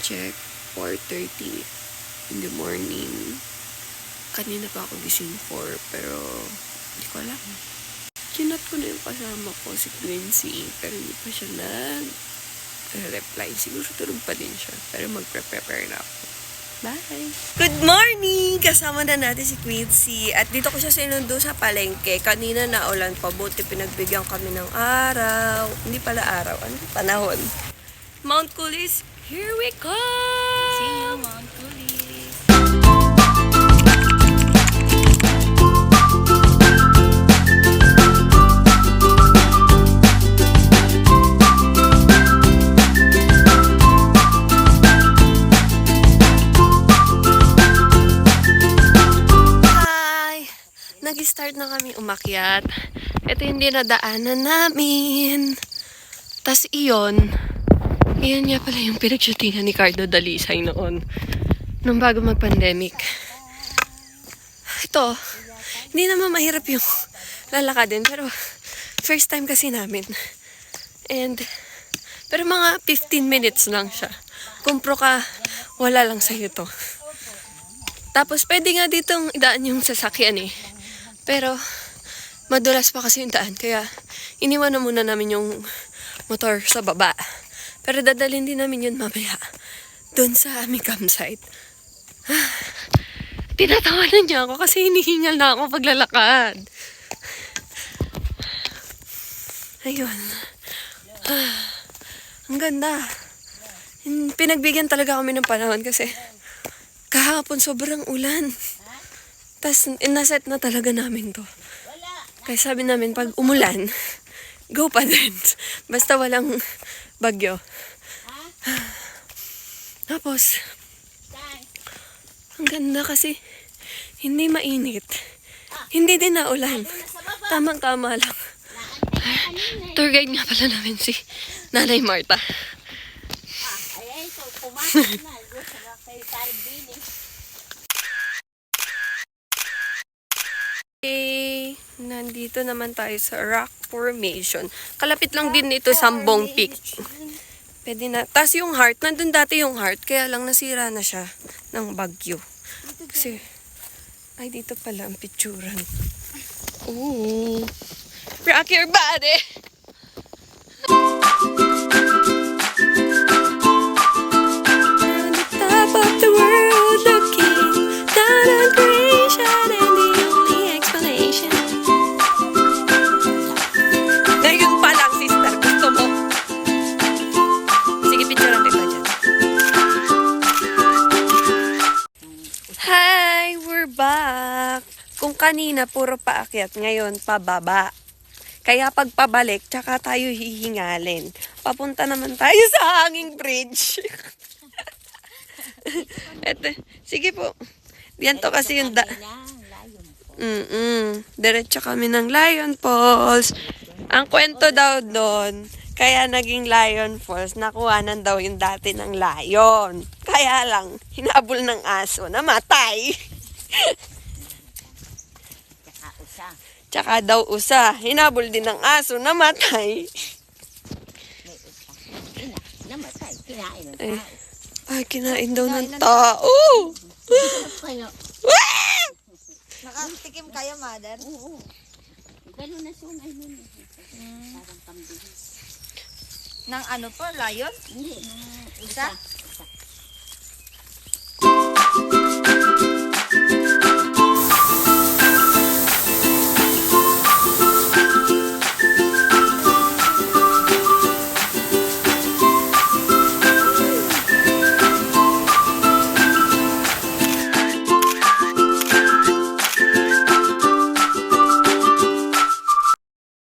check, 4:30 in the morning. Kanina pa ako gising 4, pero hindi ko alam. Kinat ko na yung kasama ko, si Quincy, pero hindi pa siya nag-reply. Siguro tulog pa din siya, pero magprepare na ako. Bye! Good morning! Kasama na natin si Quincy. At dito ko siya sinundo sa palengke. Kanina na ulan pa. Buti pinagbigyan kami ng araw. Hindi pala araw. Ano? Panahon. Mount Kulis, here we come! See you, Mount Kulis. Nag-start na kami umakyat. Ito yung dinadaanan namin. Tas iyon nga pala yung pinag-shootingan ni Cardo Dalisay noon. Nung bago mag-pandemic. Ito, hindi naman mahirap yung lalakadin. Pero first time kasi namin. Pero mga 15 minutes lang siya. Kumpro ka, wala lang sa'yo to. Tapos pwede nga ditong idaan yung sasakyan eh. Pero, madulas pa kasi yung daan. Kaya, iniwan na muna namin yung motor sa baba. Pero dadalhin din namin yun mamaya. Doon sa aming campsite. Tinatawanan niya ako kasi hinihingal na ako paglalakad. Ayun. Ang ganda. Pinagbigyan talaga kami ng panahon kasi kahapon sobrang ulan. Tapos, inaset na talaga namin to. Kaya sabi namin, pag umulan, go pa din. Basta walang bagyo. Tapos, ang ganda kasi, hindi mainit. Hindi din naulan. Tamang-tama lang. Tour guide nga pala namin si Nanay Marta. Nandito naman tayo sa Rock Formation. Kalapit lang din ito sa Sambong Peak. Pwede na. Tapos yung heart, nandun dati yung heart, kaya lang nasira na siya ng bagyo. Kasi, ay dito pala ang picturan. Ooh. Rock your body! On the top of the world, looking down on creation and the only explanation. Ngayon pa lang, sister. Gusto mo? Sige, picturean kita dyan. Hi! We're back! Kung kanina, puro paakyat. Ngayon, pababa. Kaya pag pabalik, tsaka tayo hihingalin. Papunta naman tayo sa hanging bridge. Eto, sige po. Yan to kasi yung diretso kami ng Lion Falls. Ang kwento daw doon, kaya naging Lion Falls, nakuhanan daw yung dati ng lion. Kaya lang, hinabol ng aso, namatay. Tsaka daw usa, hinabol din ng aso, namatay. Namatay, kinain ng tao. Ay, kinain daw ng tao. Nakatikim kayo, mother? Oo. Gano'n na sungay nun. Parang kambing. Nang ano po, lion? Hindi, usa.